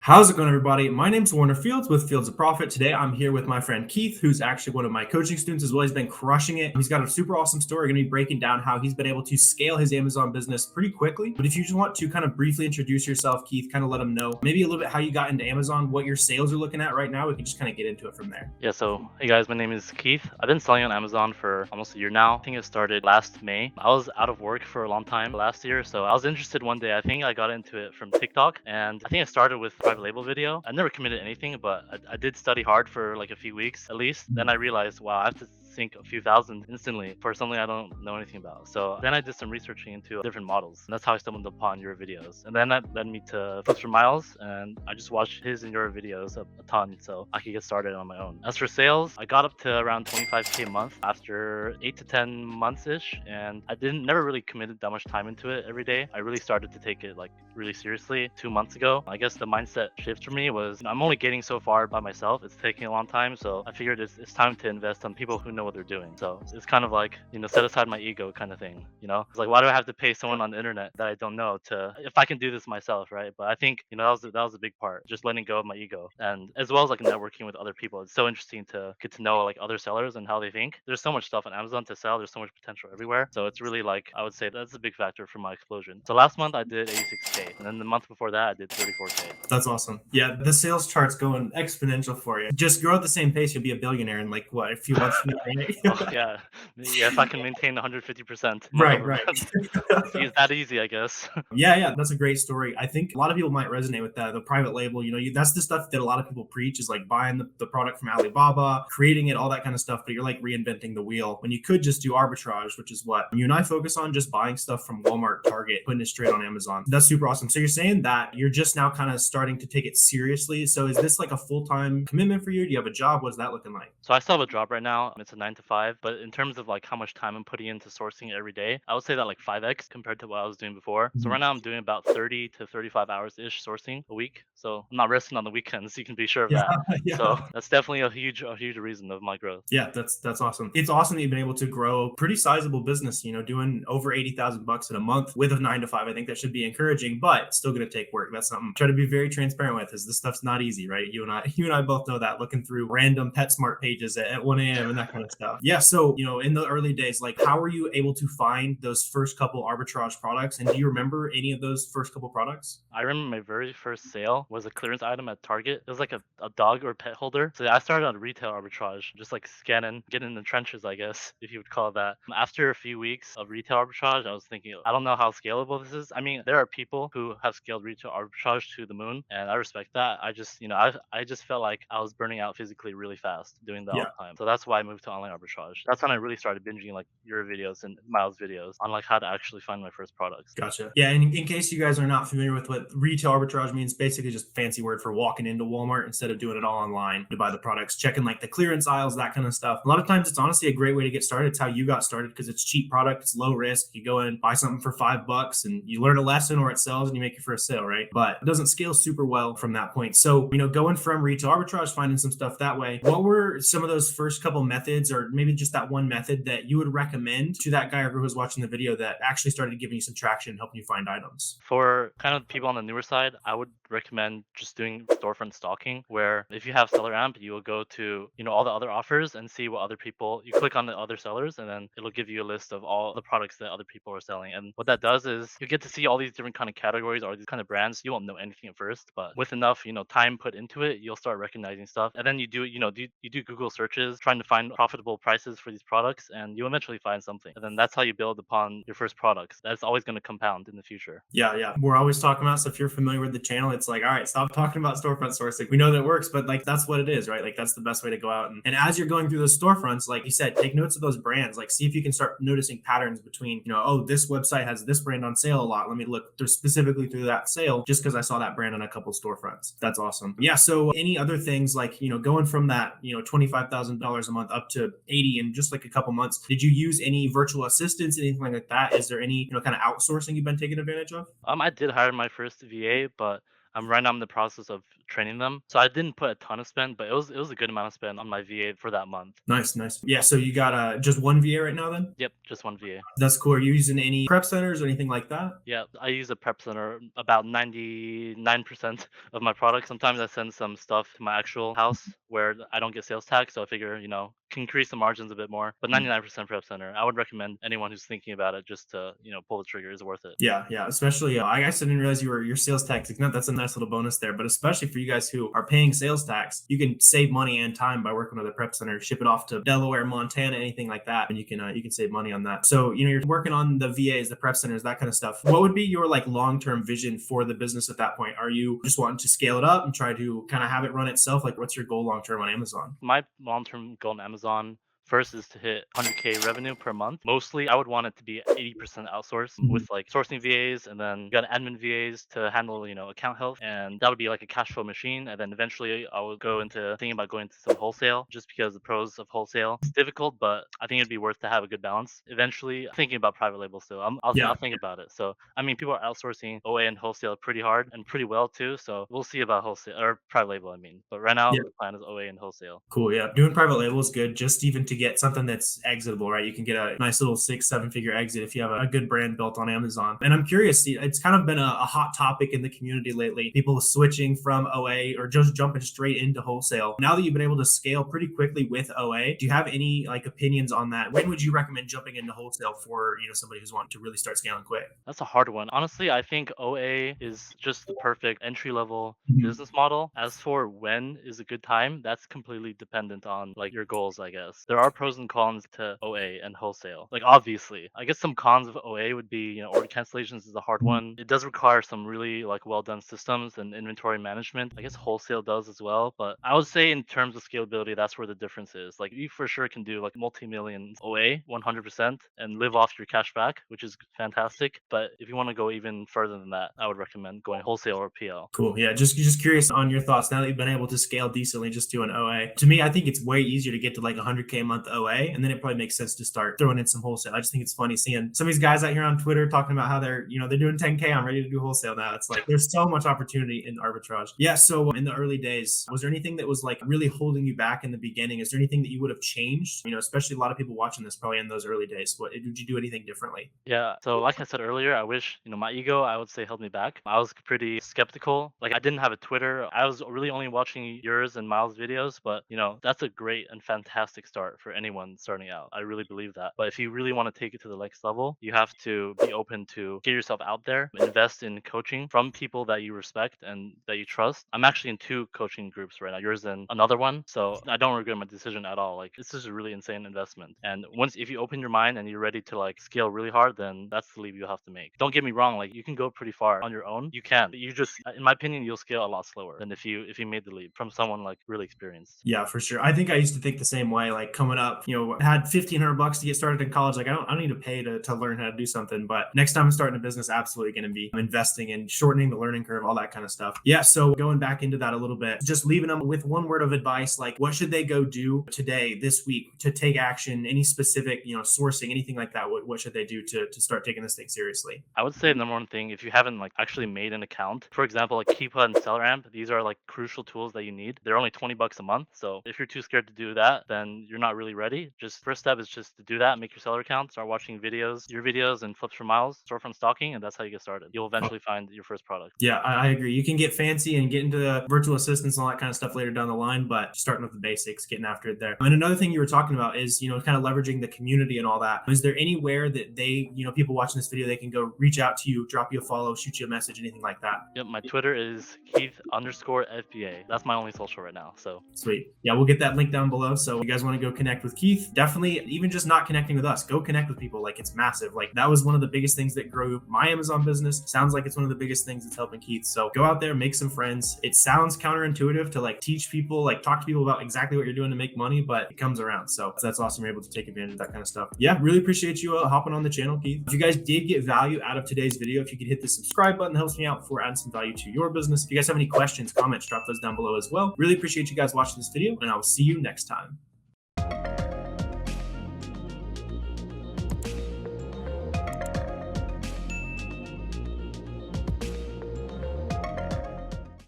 How's it going, everybody? My name's Warner Fields with Fields of Profit. Today, I'm here with my friend Keith, who's actually one of my coaching students as well. He's been crushing it. He's got a super awesome story. We're going to be breaking down how he's been able to scale his Amazon business pretty quickly. But if you just want to kind of briefly introduce yourself, Keith, kind of let them know maybe a little bit how you got into Amazon, what your sales are looking at right now. We can just kind of get into it from there. Yeah, so hey guys, my name is Keith. I've been selling on Amazon for almost a year now. I think it started last May. I was out of work for a long time last year, so I was interested one day. I think I got into it from TikTok, and I think it started with private label video. I never committed anything, but I did study hard for like a few weeks at least. Then I realized, wow, I have to sink a few thousand instantly for something I don't know anything about. So then I did some researching into different models, and that's how I stumbled upon your videos. And then that led me to Flips for Miles, and I just watched his and your videos a ton, so I could get started on my own. As for sales, I got up to around 25K a month after 8 to 10 months ish, and I never really committed that much time into it every day. I really started to take it like really seriously 2 months ago. I guess the mindset shift for me was I'm only getting so far by myself. It's taking a long time, so I figured it's time to invest on people who know what they're doing. So it's kind of like, set aside my ego kind of thing. It's like, why do I have to pay someone on the internet that I don't know to if I can do this myself, right? But I think that was a big part, just letting go of my ego, and as well as like networking with other people. It's so interesting to get to know like other sellers and how they think. There's so much stuff on Amazon to sell. There's so much potential everywhere. So it's really like, I would say that's a big factor for my explosion. So last month I did 86K, and then the month before that I did 34K. That's awesome. Yeah, the sales chart's going exponential for you. Just grow at the same pace, you'll be a billionaire in like what, a few months? Oh yeah, yeah. If I can maintain 150% month Right, over right. month, it's that easy, I guess. Yeah, that's a great story. I think a lot of people might resonate with that. The private label, that's the stuff that a lot of people preach is like buying the product from Alibaba, creating it, all that kind of stuff. But you're like reinventing the wheel when you could just do arbitrage, which is what you and I focus on, just buying stuff from Walmart, Target, putting it straight on Amazon. That's super awesome. So you're saying that you're just now kind of starting to take it seriously. So is this like a full-time commitment for you? Do you have a job? What's that looking like? So I still have a job right now. It's a 9 to 5, but in terms of like how much time I'm putting into sourcing every day, I would say that like 5x compared to what I was doing before. So right now I'm doing about 30 to 35 hours ish sourcing a week. So I'm not resting on the weekends. You can be sure of Yeah, that. So yeah. that's definitely a huge reason of my growth. Yeah, that's awesome. It's awesome that you've been able to grow a pretty sizable business, doing over 80,000 bucks in a month with a 9 to 5. I think that should be encouraging, but it's still going to take work. That's something I try to be very transparent with, is this stuff's not easy, right? You and I both know that, looking through random PetSmart pages at 1 a.m. and that kind of stuff. Yeah. So, in the early days, like how were you able to find those first couple arbitrage products? And do you remember any of those first couple products? I remember my very first sale was a clearance item at Target. It was like a dog or pet holder. So I started on retail arbitrage, just like scanning, getting in the trenches, I guess, if you would call it that. After a few weeks of retail arbitrage, I was thinking, I don't know how scalable this is. I mean, there are people who have scaled retail arbitrage to the moon, and I respect that. I just, I just felt like I was burning out physically really fast doing that all Yeah. the time. So that's why I moved to online arbitrage. That's when I really started binging like your videos and Miles' videos on like how to actually find my first products. Gotcha. Yeah, and in case you guys are not familiar with what retail arbitrage means, basically just a fancy word for walking into Walmart instead of doing it all online to buy the products, checking like the clearance aisles, that kind of stuff. A lot of times it's honestly a great way to get started. It's how you got started because it's cheap product, it's low risk. You go in, buy something for $5 and you learn a lesson or it sells and you make your first sale, right? But it doesn't scale super well from that point. So, going from retail arbitrage, finding some stuff that way, what were some of those first couple methods, or maybe just that one method that you would recommend to that guy who was watching the video that actually started giving you some traction and helping you find items? For kind of people on the newer side, I would recommend just doing storefront stalking, where if you have SellerAmp, you will go to, all the other offers and see what other people, you click on the other sellers, and then it'll give you a list of all the products that other people are selling. And what that does is you get to see all these different kind of categories or these kind of brands. You won't know anything at first, but with enough, time put into it, you'll start recognizing stuff. And then you do, you do Google searches trying to find profitable prices for these products, and you eventually find something. And then that's how you build upon your first products. That's always going to compound in the future. Yeah. We're always talking about, so if you're familiar with the channel, it's like, all right, stop talking about storefront sourcing. We know that it works, but like that's what it is, right? Like that's the best way to go out. And as you're going through those storefronts, like you said, take notes of those brands. Like see if you can start noticing patterns between, oh, this website has this brand on sale a lot. Let me look specifically through that sale just because I saw that brand on a couple storefronts. That's awesome. Yeah. So any other things like, going from that, $25,000 a month up to 80 in just like a couple months, did you use any virtual assistants, anything like that? Is there any, kind of outsourcing you've been taking advantage of? I did hire my first VA, but I'm right now in the process of training them. So I didn't put a ton of spend, but it was a good amount of spend on my VA for that month. Nice, nice. Yeah, so you got just one VA right now then? Yep, just one VA. That's cool. Are you using any prep centers or anything like that? Yeah, I use a prep center about 99% of my products. Sometimes I send some stuff to my actual house where I don't get sales tax, so I figure, can increase the margins a bit more. But 99% prep center. I would recommend anyone who's thinking about it just to, pull the trigger is worth it. Yeah, yeah. Especially, I guess I didn't realize you were your sales tax exempt. That's a nice little bonus there. But especially for you guys who are paying sales tax, you can save money and time by working with a prep center. Ship it off to Delaware, Montana, anything like that, and you can save money on that. So you're working on the VAs, the prep centers, that kind of stuff. What would be your like long-term vision for the business at that point? Are you just wanting to scale it up and try to kind of have it run itself? Like, what's your goal long-term on Amazon? My long-term goal on Amazon first is to hit 100K revenue per month. Mostly, I would want it to be 80% outsourced with like sourcing VAs, and then you got admin VAs to handle, account health, and that would be like a cash flow machine. And then eventually, I would go into thinking about going to some wholesale, just because the pros of wholesale. It's difficult, but I think it'd be worth to have a good balance. Eventually, thinking about private label still. I'll Yeah. think about it. So I mean, people are outsourcing OA and wholesale pretty hard and pretty well too. So we'll see about wholesale or private label. I mean, but right now Yeah. the plan is OA and wholesale. Cool. Yeah. Doing private label is good just even to get something that's exitable, right? You can get a nice little 6, 7 figure exit if you have a good brand built on Amazon. And I'm curious, it's kind of been a hot topic in the community lately. People switching from OA or just jumping straight into wholesale. Now that you've been able to scale pretty quickly with OA, do you have any like opinions on that? When would you recommend jumping into wholesale for, somebody who's wanting to really start scaling quick? That's a hard one. Honestly, I think OA is just the perfect entry level business model. As for when is a good time, that's completely dependent on like your goals, I guess. There are pros and cons to OA and wholesale. Like obviously, I guess some cons of OA would be, order cancellations is a hard one. It does require some really like well done systems and inventory management. I guess wholesale does as well, but I would say in terms of scalability, that's where the difference is. Like you for sure can do like multi-million OA 100% and live off your cash back, which is fantastic. But if you want to go even further than that, I would recommend going wholesale or PL. Cool. Yeah, just curious on your thoughts now that you've been able to scale decently just doing OA. To me, I think it's way easier to get to like 100K a month OA, and then it probably makes sense to start throwing in some wholesale. I just think it's funny seeing some of these guys out here on Twitter talking about how they're doing 10K. I'm ready to do wholesale now. It's like there's so much opportunity in arbitrage. Yeah. So in the early days, was there anything that was like really holding you back in the beginning? Is there anything that you would have changed? Especially a lot of people watching this probably in those early days. What did you do anything differently? Yeah. So like I said earlier, I wish, my ego, I would say held me back. I was pretty skeptical. Like I didn't have a Twitter. I was really only watching yours and Miles' videos, but that's a great and fantastic start for anyone starting out. I really believe that. But if you really want to take it to the next level, you have to be open to get yourself out there, invest in coaching from people that you respect and that you trust. I'm actually in 2 coaching groups right now, yours and another one. So I don't regret my decision at all. Like this is a really insane investment. And if you open your mind and you're ready to like scale really hard, then that's the leap you have to make. Don't get me wrong, like you can go pretty far on your own. You can. But you just, in my opinion, you'll scale a lot slower than if you made the leap from someone like really experienced. Yeah, for sure. I think I used to think the same way. Like coming up, had $1,500 to get started in college. Like I don't need to pay to learn how to do something. But next time I'm starting a business, absolutely going to be investing in shortening the learning curve, all that kind of stuff. Yeah. So going back into that a little bit, just leaving them with one word of advice, like what should they go do today, this week, to take action? Any specific, sourcing, anything like that? What should they do to start taking this thing seriously? I would say the number one thing, if you haven't like actually made an account, for example, like Keepa and SellerAmp, these are like crucial tools that you need. They're only $20 a month. So if you're too scared to do that, then you're not really ready. Just first step is just to do that, make your seller account, start watching your videos and flips for miles, storefront stalking, and that's how you get started. You'll eventually find your first product. Yeah, I agree. You can get fancy and get into the virtual assistants and all that kind of stuff later down the line, but starting with the basics, getting after it there. And another thing you were talking about is, kind of leveraging the community and all that. Is there anywhere that they, people watching this video, they can go reach out to you, drop you a follow, shoot you a message, anything like that? Yep, my Twitter is Keith_FBA. That's my only social right now. So sweet. Yeah, we'll get that link down below. So if you guys want to go connect with Keith, definitely, even just not connecting with us, go connect with people. Like it's massive. Like that was one of the biggest things that grew my Amazon business. Sounds like it's one of the biggest things that's helping Keith. So go out there, make some friends. It sounds counterintuitive to like teach people, like talk to people about exactly what you're doing to make money, but it comes around. So that's awesome. You're able to take advantage of that kind of stuff. Yeah, really appreciate you hopping on the channel, Keith. If you guys did get value out of today's video, if you could hit the subscribe button, helps me out before adding some value to your business. If you guys have any questions, comments, drop those down below as well. Really appreciate you guys watching this video, and I will see you next time.